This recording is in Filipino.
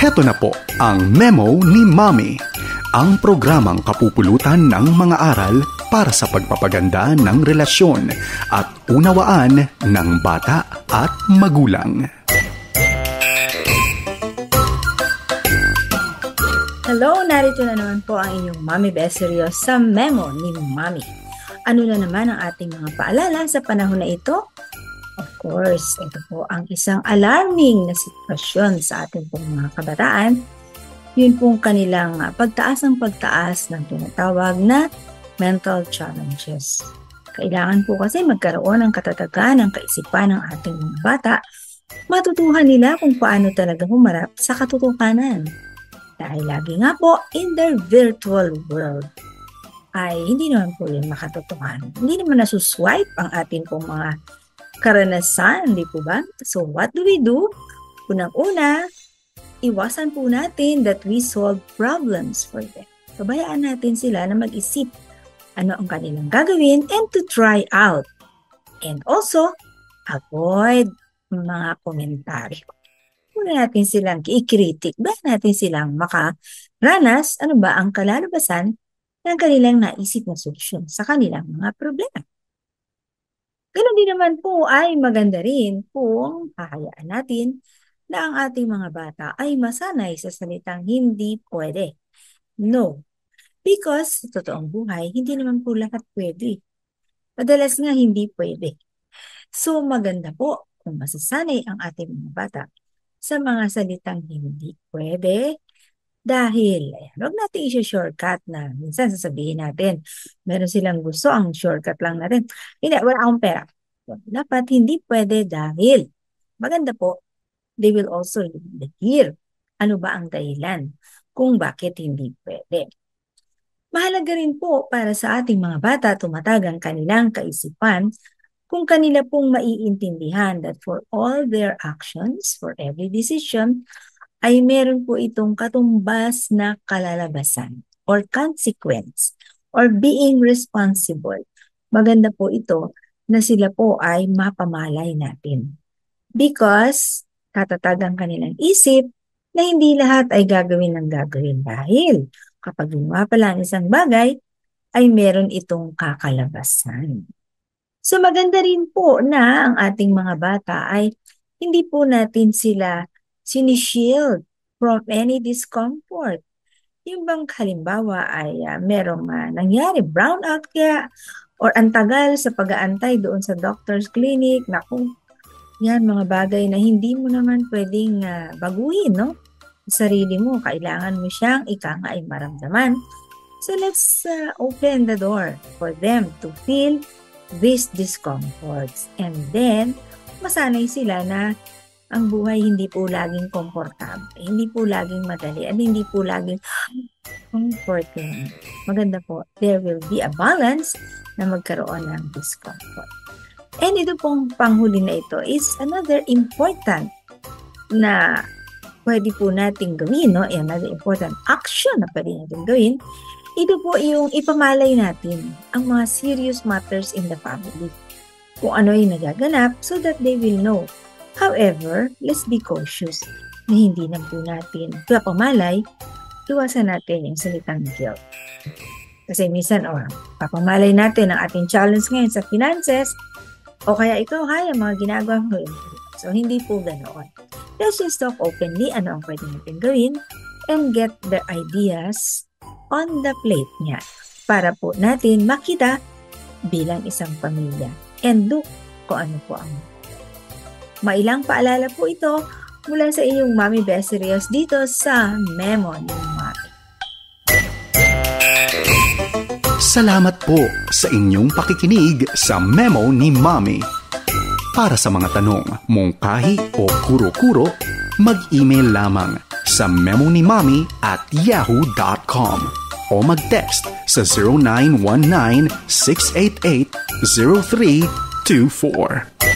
Heto na po ang Memo ni Mommy, ang programang kapupulutan ng mga aral para sa pagpapaganda ng relasyon at unawaan ng bata at magulang. Hello, narito na naman po ang inyong Mommy Beserio sa Memo ni Mommy. Ano na naman ang ating mga paalala sa panahon na ito? Of course, ito po ang isang alarming na sitwasyon sa ating pong mga kabataan. Yun pong kanilang pagtaas ng tinatawag na mental challenges. Kailangan po kasi magkaroon ng katatagan ng kaisipan ng ating mga bata. Matutuhan nila kung paano talaga humarap sa katotohanan. Dahil lagi nga po in their virtual world ay hindi naman po yun makatotohanan. Hindi naman nasuswipe ang ating pong mga karanasan, hindi po ba? So what do? Unang-una, iwasan po natin that we solve problems for them. Pabayaan natin sila na mag-isip ano ang kanilang gagawin and to try out. And also, avoid mga komentaryo. Muna natin silang i-critic. Bayan natin silang makaranas ano ba ang kalalabasan ng kanilang naisip na solusyon sa kanilang mga problema. Ganon din naman po ay maganda rin kung hahayaan natin na ang ating mga bata ay masanay sa salitang hindi pwede. No. Because sa totoong buhay, hindi naman po lahat pwede. Madalas nga hindi pwede. So maganda po kung masasanay ang ating mga bata sa mga salitang hindi pwede dahil huwag natin i-shortcut na minsan sasabihin natin meron silang gusto, ang shortcut lang natin. Hindi, wala akong pera. So, dapat hindi pwede dahil maganda po, they will also hear ano ba ang dahilan kung bakit hindi pwede. Mahalaga rin po para sa ating mga bata tumatag ang kanilang kaisipan kung kanila pong maiintindihan that for all their actions, for every decision, ay meron po itong katumbas na kalalabasan or consequence or being responsible. Maganda po ito na sila po ay mapamalay natin. Because katatag ang kanilang isip na hindi lahat ay gagawin ng gagawin dahil kapag ginawa pala ang isang bagay, ay meron itong kakalabasan. So maganda rin po na ang ating mga bata ay hindi po natin sila sinishield from any discomfort. Yung bang halimbawa ay merong nangyari, brownout kaya or antagal sa pag-aantay doon sa doctor's clinic, naku, yan mga bagay na hindi mo naman pwedeng baguhin, no? Sarili mo, kailangan mo siyang ay maramdaman. So let's open the door for them to feel these discomforts. And then, masanay sila na ang buhay hindi po laging komportable, hindi po laging madali, at hindi po laging comforting. Maganda po, there will be a balance na magkaroon ng discomfort. And ito pong panghuli na ito is another important na pwede po nating gawin, no? Another important action na pwede natin gawin. Ito po yung ipamalay natin ang mga serious matters in the family. Kung ano yung nagaganap so that they will know. However, let's be cautious na hindi na po natin papamalay, iwasan natin yung salitang guilt. Kasi minsan, papamalay natin ang ating challenge ngayon sa finances, o kaya ikaw, mga ginagawa mo. So, hindi po ganoon. Let's just talk openly ano ang pwede natin gawin and get the ideas on the plate niya para po natin makita bilang isang pamilya and do kung ano po ang mailang paalala po ito mula sa inyong Mommy Beserios dito sa Memo ni Mommy. Salamat po sa inyong pakikinig sa Memo ni Mommy. Para sa mga tanong, mungkahi o kuro-kuro, mag-email lamang sa memonimommy@yahoo.com o mag-text sa 0919-688-0324.